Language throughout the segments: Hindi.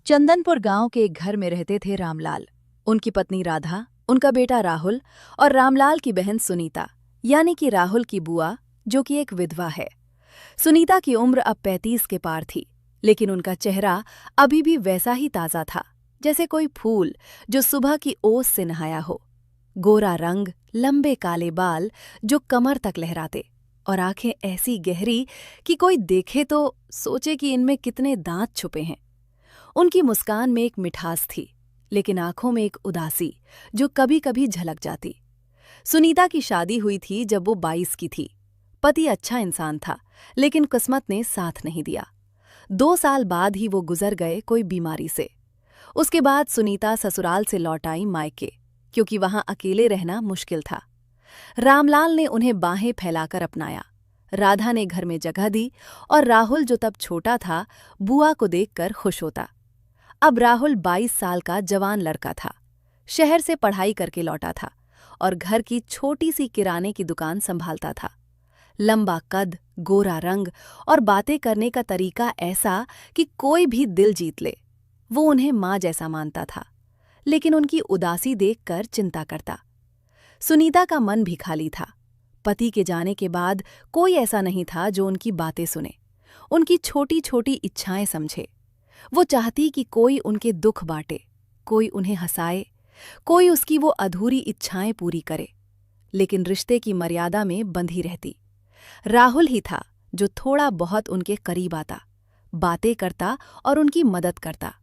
चंदनपुर गांव के एक घर में रहते थे रामलाल। उनकी पत्नी राधा, उनका बेटा राहुल और रामलाल की बहन सुनीता, यानी कि राहुल की बुआ, जो कि एक विधवा है। सुनीता की उम्र अब 35 के पार थी, लेकिन उनका चेहरा अभी भी वैसा ही ताज़ा था, जैसे कोई फूल जो सुबह की ओस से नहाया हो। गोरा रंग, लंबे काले बाल जो कमर तक लहराते, और आंखें ऐसी गहरी कि कोई देखे तो सोचे कि इनमें कितने दांत छुपे हैं। उनकी मुस्कान में एक मिठास थी, लेकिन आंखों में एक उदासी जो कभी कभी झलक जाती। सुनीता की शादी हुई थी जब वो 22 की थी। पति अच्छा इंसान था, लेकिन किस्मत ने साथ नहीं दिया। 2 साल बाद ही वो गुजर गए कोई बीमारी से। उसके बाद सुनीता ससुराल से लौट आई मायके, क्योंकि वहां अकेले रहना मुश्किल था। रामलाल ने उन्हें बाहें फैलाकर अपनाया। राधा ने घर में जगह दी, और राहुल जो तब छोटा था, बुआ को देखकर खुश होता। अब राहुल 22 साल का जवान लड़का था। शहर से पढ़ाई करके लौटा था और घर की छोटी सी किराने की दुकान संभालता था। लंबा कद, गोरा रंग और बातें करने का तरीका ऐसा कि कोई भी दिल जीत ले। वो उन्हें माँ जैसा मानता था, लेकिन उनकी उदासी देखकर चिंता करता। सुनीता का मन भी खाली था। पति के जाने के बाद कोई ऐसा नहीं था जो उनकी बातें सुने, उनकी छोटी छोटी इच्छाएं समझे। वो चाहती कि कोई उनके दुख बांटे, कोई उन्हें हंसाए, कोई उसकी वो अधूरी इच्छाएं पूरी करे, लेकिन रिश्ते की मर्यादा में बंधी रहती। राहुल ही था जो थोड़ा बहुत उनके करीब आता, बातें करता और उनकी मदद करता।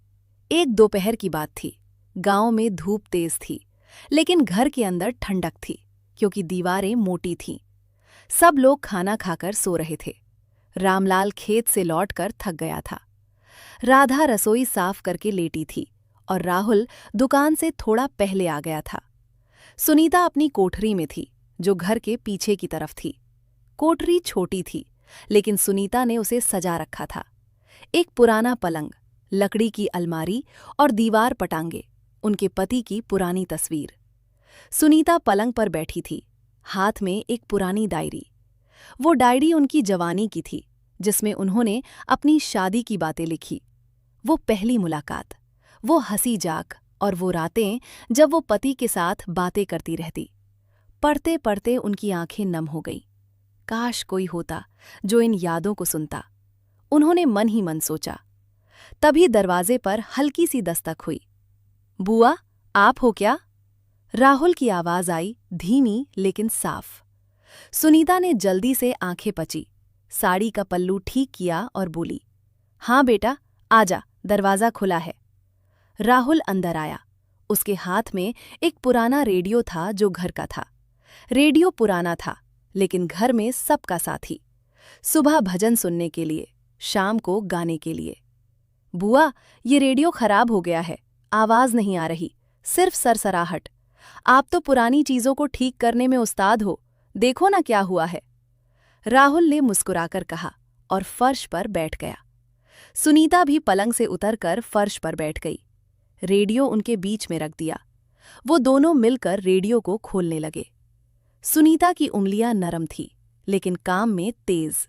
एक दोपहर की बात थी। गांव में धूप तेज थी, लेकिन घर के अंदर ठंडक थी, क्योंकि दीवारें मोटी थीं। सब लोग खाना खाकर सो रहे थे। रामलाल खेत से लौटकर थक गया था। राधा रसोई साफ करके लेटी थी, और राहुल दुकान से थोड़ा पहले आ गया था। सुनीता अपनी कोठरी में थी, जो घर के पीछे की तरफ थी। कोठरी छोटी थी, लेकिन सुनीता ने उसे सजा रखा था। एक पुराना पलंग, लकड़ी की अलमारी और दीवार पटांगे, उनके पति की पुरानी तस्वीर। सुनीता पलंग पर बैठी थी, हाथ में एक पुरानी डायरी। वो डायरी उनकी जवानी की थी, जिसमें उन्होंने अपनी शादी की बातें लिखी। वो पहली मुलाकात, वो हंसी जाक और वो रातें जब वो पति के साथ बातें करती रहती। पढ़ते पढ़ते उनकी आंखें नम हो गईं। काश कोई होता जो इन यादों को सुनता, उन्होंने मन ही मन सोचा। तभी दरवाजे पर हल्की सी दस्तक हुई। बुआ, आप हो क्या? राहुल की आवाज आई, धीमी लेकिन साफ। सुनीता ने जल्दी से आंखें पची, साड़ी का पल्लू ठीक किया और बोली, हाँ बेटा, आजा, दरवाजा खुला है। राहुल अंदर आया। उसके हाथ में एक पुराना रेडियो था जो घर का था। रेडियो पुराना था, लेकिन घर में सबका साथी। सुबह भजन सुनने के लिए, शाम को गाने के लिए। बुआ, ये रेडियो खराब हो गया है, आवाज नहीं आ रही, सिर्फ सरसराहट। आप तो पुरानी चीजों को ठीक करने में उस्ताद हो, देखो ना क्या हुआ है। राहुल ने मुस्कुराकर कहा और फर्श पर बैठ गया। सुनीता भी पलंग से उतरकर फर्श पर बैठ गई। रेडियो उनके बीच में रख दिया। वो दोनों मिलकर रेडियो को खोलने लगे। सुनीता की उंगलियां नरम थी, लेकिन काम में तेज।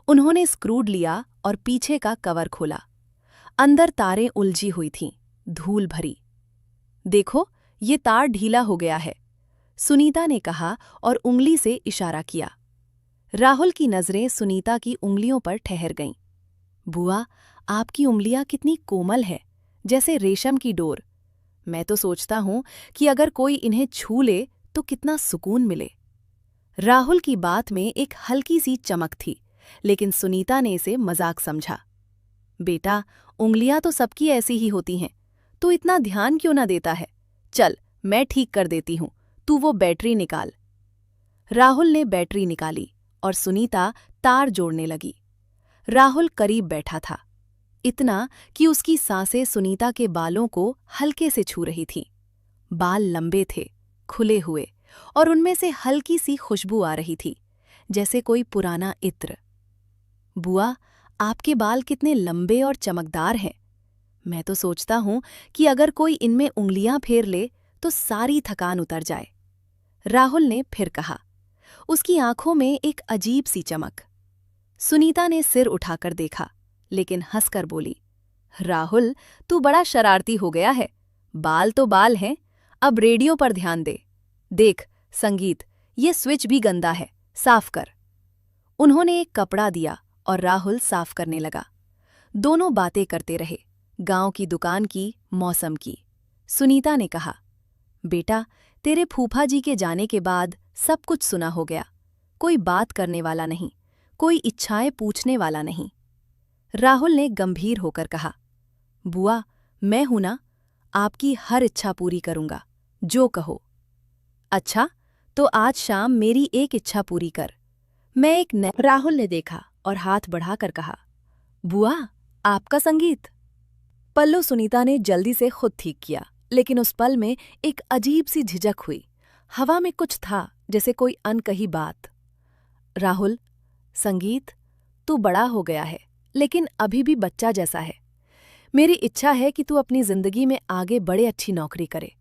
उन्होंने स्क्रूड लिया और पीछे का कवर खोला। अंदर तारें उलझी हुई थीं, धूल भरी। देखो, ये तार ढीला हो गया है, सुनीता ने कहा और उंगली से इशारा किया। राहुल की नजरें सुनीता की उंगलियों पर ठहर गईं। बुआ, आपकी उंगलियां कितनी कोमल है, जैसे रेशम की डोर। मैं तो सोचता हूं कि अगर कोई इन्हें छू ले तो कितना सुकून मिले। राहुल की बात में एक हल्की सी चमक थी, लेकिन सुनीता ने इसे मजाक समझा। बेटा, उंगलियां तो सबकी ऐसी ही होती हैं, तू इतना ध्यान क्यों ना देता है? चल, मैं ठीक कर देती हूं, तू वो बैटरी निकाल। राहुल ने बैटरी निकाली और सुनीता तार जोड़ने लगी। राहुल करीब बैठा था, इतना कि उसकी सांसें सुनीता के बालों को हल्के से छू रही थीं। बाल लंबे थे, खुले हुए, और उनमें से हल्की सी खुशबू आ रही थी, जैसे कोई पुराना इत्र। बुआ, आपके बाल कितने लंबे और चमकदार हैं। मैं तो सोचता हूं कि अगर कोई इनमें उंगलियां फेर ले तो सारी थकान उतर जाए। राहुल ने फिर कहा। उसकी आंखों में एक अजीब सी चमक। सुनीता ने सिर उठाकर देखा, लेकिन हंसकर बोली, राहुल, तू बड़ा शरारती हो गया है। बाल तो बाल हैं, अब रेडियो पर ध्यान दे। देख, संगीत, ये स्विच भी गंदा है, साफ कर। उन्होंने एक कपड़ा दिया और राहुल साफ करने लगा। दोनों बातें करते रहे, गांव की दुकान की, मौसम की। सुनीता ने कहा, बेटा, तेरे फूफा जी के जाने के बाद सब कुछ सुना हो गया। कोई बात करने वाला नहीं, कोई इच्छाएं पूछने वाला नहीं। राहुल ने गंभीर होकर कहा, बुआ, मैं हूं ना, आपकी हर इच्छा पूरी करूंगा, जो कहो। अच्छा, तो आज शाम मेरी एक इच्छा पूरी कर। मैं एक राहुल ने देखा और हाथ बढ़ाकर कहा, बुआ, आपका संगीत। पल्लू सुनीता ने जल्दी से खुद ठीक किया, लेकिन उस पल में एक अजीब सी झिझक हुई। हवा में कुछ था, जैसे कोई अनकही बात। राहुल, संगीत, तू बड़ा हो गया है, लेकिन अभी भी बच्चा जैसा है। मेरी इच्छा है कि तू अपनी जिंदगी में आगे बड़े अच्छी नौकरी करे,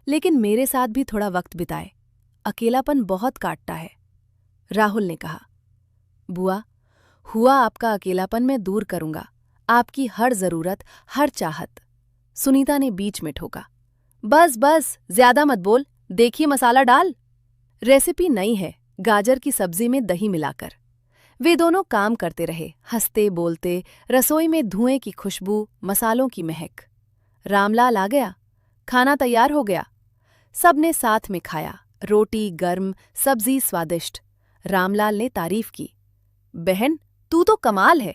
लेकिन मेरे साथ भी थोड़ा वक्त बिताए। अकेलापन बहुत काटता है। राहुल ने कहा, बुआ, हुआ आपका अकेलापन मैं दूर करूंगा, आपकी हर जरूरत, हर चाहत। सुनीता ने बीच में ठोका, बस बस, ज्यादा मत बोल, देखिए मसाला डाल। रेसिपी नई है, गाजर की सब्जी में दही मिलाकर। वे दोनों काम करते रहे, हंसते बोलते, रसोई में धुएं की खुशबू, मसालों की महक। रामलाल आ गया, खाना तैयार हो गया। सबने साथ में खाया, रोटी गर्म, सब्जी स्वादिष्ट। रामलाल ने तारीफ की, बहन, तू तो कमाल है।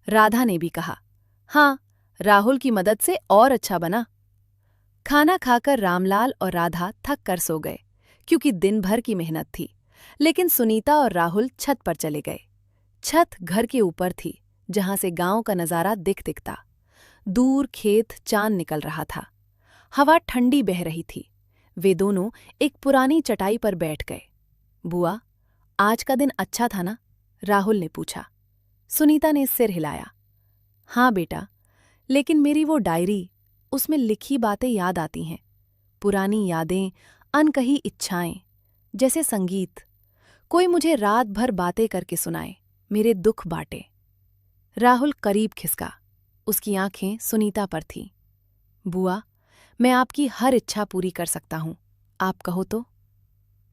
राधा ने भी कहा, हाँ, राहुल की मदद से और अच्छा बना। खाना खाकर रामलाल और राधा थक कर सो गए, क्योंकि दिन भर की मेहनत थी। लेकिन सुनीता और राहुल छत पर चले गए। छत घर के ऊपर थी, जहां से गांव का नजारा दिखता। दूर खेत, चांद निकल रहा था। हवा ठंडी बह रही थी। वे दोनों एक पुरानी चटाई पर बैठ गए। बुआ, आज का दिन अच्छा था ना? राहुल ने पूछा। सुनीता ने सिर हिलाया, हाँ बेटा, लेकिन मेरी वो डायरी, उसमें लिखी बातें याद आती हैं। पुरानी यादें, अनकही इच्छाएं, जैसे संगीत। कोई मुझे रात भर बातें करके सुनाए, मेरे दुख बांटे। राहुल करीब खिसका, उसकी आंखें सुनीता पर थीं। बुआ, मैं आपकी हर इच्छा पूरी कर सकता हूं, आप कहो तो।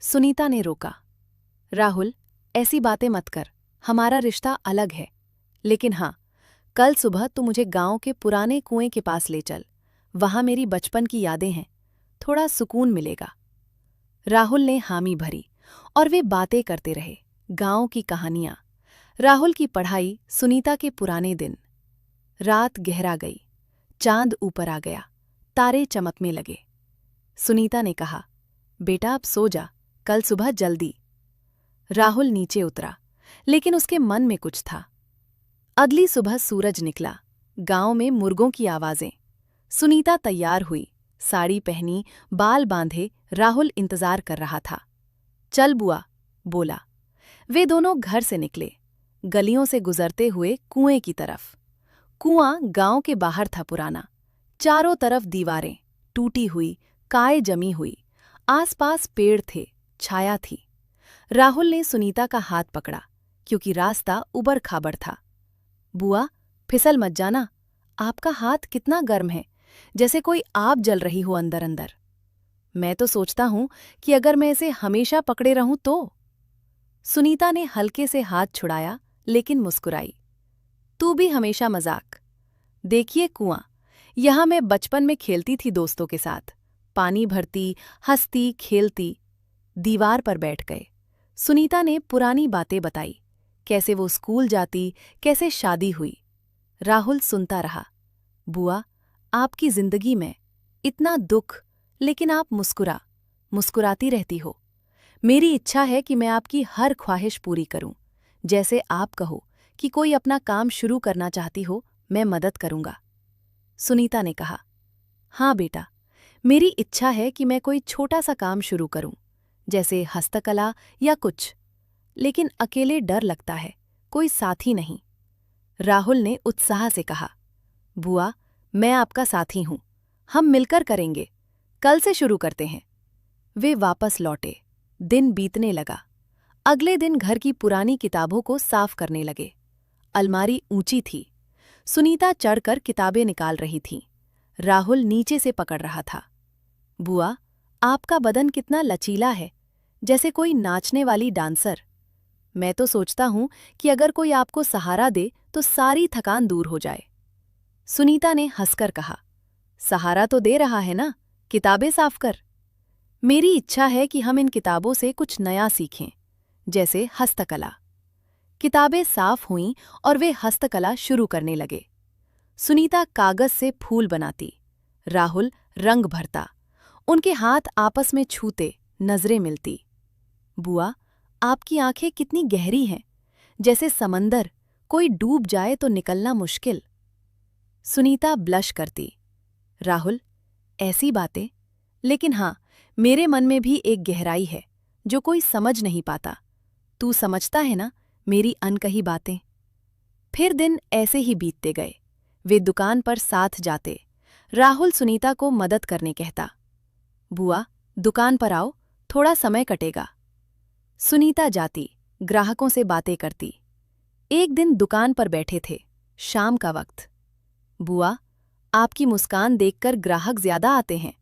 सुनीता ने रोका, राहुल, ऐसी बातें मत कर, हमारा रिश्ता अलग है। लेकिन हाँ, कल सुबह तू मुझे गांव के पुराने कुएं के पास ले चल। वहां मेरी बचपन की यादें हैं, थोड़ा सुकून मिलेगा। राहुल ने हामी भरी और वे बातें करते रहे, गांव की कहानियां, राहुल की पढ़ाई, सुनीता के पुराने दिन। रात गहरा गई, चांद ऊपर आ गया, तारे चमकने लगे। सुनीता ने कहा, बेटा अब सो जा, कल सुबह जल्दी। राहुल नीचे उतरा, लेकिन उसके मन में कुछ था। अगली सुबह सूरज निकला, गांव में मुर्गों की आवाजें। सुनीता तैयार हुई, साड़ी पहनी, बाल बांधे। राहुल इंतजार कर रहा था। चल बुआ, बोला। वे दोनों घर से निकले, गलियों से गुजरते हुए कुएं की तरफ। कुआं गांव के बाहर था, पुराना। चारों तरफ दीवारें, टूटी हुई, काई जमी हुई। आसपास पेड़ थे, छाया थी। राहुल ने सुनीता का हाथ पकड़ा, क्योंकि रास्ता उबड़ खाबड़ था। बुआ, फिसल मत जाना, आपका हाथ कितना गर्म है, जैसे कोई आग जल रही हो अंदर अंदर। मैं तो सोचता हूं कि अगर मैं इसे हमेशा पकड़े रहूं तो। सुनीता ने हल्के से हाथ छुड़ाया, लेकिन मुस्कुराई। तू भी हमेशा मजाक। देखिए कुआं, यहां मैं बचपन में खेलती थी दोस्तों के साथ, पानी भरती, हंसती, खेलती। दीवार पर बैठ गए। सुनीता ने पुरानी बातें बताई, कैसे वो स्कूल जाती, कैसे शादी हुई। राहुल सुनता रहा। बुआ, आपकी जिंदगी में इतना दुख, लेकिन आप मुस्कुराती रहती हो। मेरी इच्छा है कि मैं आपकी हर ख्वाहिश पूरी करूं। जैसे आप कहो कि कोई अपना काम शुरू करना चाहती हो, मैं मदद करूंगा। सुनीता ने कहा, हाँ बेटा, मेरी इच्छा है कि मैं कोई छोटा सा काम शुरू करूं, जैसे हस्तकला या कुछ। लेकिन अकेले डर लगता है, कोई साथी नहीं। राहुल ने उत्साह से कहा, बुआ, मैं आपका साथी हूं, हम मिलकर करेंगे। कल से शुरू करते हैं। वे वापस लौटे। दिन बीतने लगा। अगले दिन घर की पुरानी किताबों को साफ करने लगे। अलमारी ऊंची थी। सुनीता चढ़कर किताबें निकाल रही थी। राहुल नीचे से पकड़ रहा था। बुआ, आपका बदन कितना लचीला है, जैसे कोई नाचने वाली डांसर। मैं तो सोचता हूं कि अगर कोई आपको सहारा दे तो सारी थकान दूर हो जाए। सुनीता ने हंसकर कहा, सहारा तो दे रहा है ना, किताबें साफ कर। मेरी इच्छा है कि हम इन किताबों से कुछ नया सीखें, जैसे हस्तकला। किताबें साफ हुईं और वे हस्तकला शुरू करने लगे। सुनीता कागज से फूल बनाती, राहुल रंग भरता। उनके हाथ आपस में छूते, नजरें मिलती। बुआ, आपकी आंखें कितनी गहरी हैं, जैसे समंदर, कोई डूब जाए तो निकलना मुश्किल। सुनीता ब्लश करती। राहुल, ऐसी बातें, लेकिन हां, मेरे मन में भी एक गहराई है जो कोई समझ नहीं पाता। तू समझता है ना मेरी अनकही बातें। फिर दिन ऐसे ही बीतते गए। वे दुकान पर साथ जाते। राहुल सुनीता को मदद करने कहता। बुआ, दुकान पर आओ, थोड़ा समय कटेगा। सुनीता जाती, ग्राहकों से बातें करती। एक दिन दुकान पर बैठे थे, शाम का वक्त। बुआ, आपकी मुस्कान देखकर ग्राहक ज्यादा आते हैं।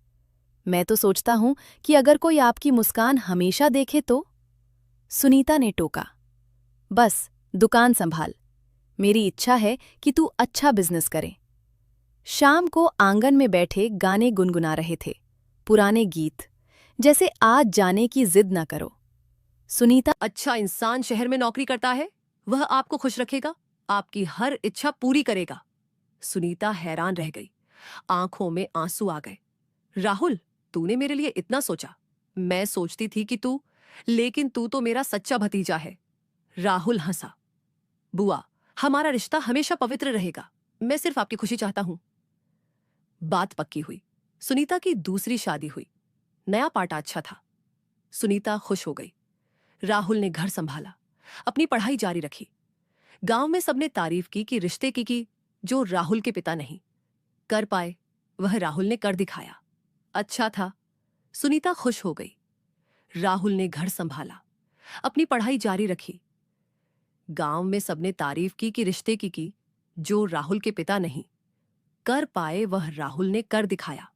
मैं तो सोचता हूं कि अगर कोई आपकी मुस्कान हमेशा देखे तो। सुनीता ने टोका। बस, दुकान संभाल। मेरी इच्छा है कि तू अच्छा बिजनेस करे। शाम को आंगन में बैठे गाने गुनगुना रहे थे, पुराने गीत, जैसे आज जाने की जिद न करो। सुनीता, अच्छा इंसान शहर में नौकरी करता है, वह आपको खुश रखेगा, आपकी हर इच्छा पूरी करेगा। सुनीता हैरान रह गई, आंखों में आंसू आ गए। राहुल, तूने मेरे लिए इतना सोचा। मैं सोचती थी कि लेकिन तू तो मेरा सच्चा भतीजा है। राहुल हंसा। बुआ, हमारा रिश्ता हमेशा पवित्र रहेगा। मैं सिर्फ आपकी खुशी चाहता हूं। बात पक्की हुई। सुनीता की दूसरी शादी हुई। नया पार्ट अच्छा था। सुनीता खुश हो गई। राहुल ने घर संभाला, अपनी पढ़ाई जारी रखी। गांव में सबने तारीफ की कि रिश्ते की जो राहुल के पिता नहीं कर पाए, वह राहुल ने कर दिखाया। अच्छा था। सुनीता खुश हो गई। राहुल ने घर संभाला, अपनी पढ़ाई जारी रखी। गांव में सबने तारीफ की कि रिश्ते की जो राहुल के पिता नहीं कर पाए, वह राहुल ने कर दिखाया।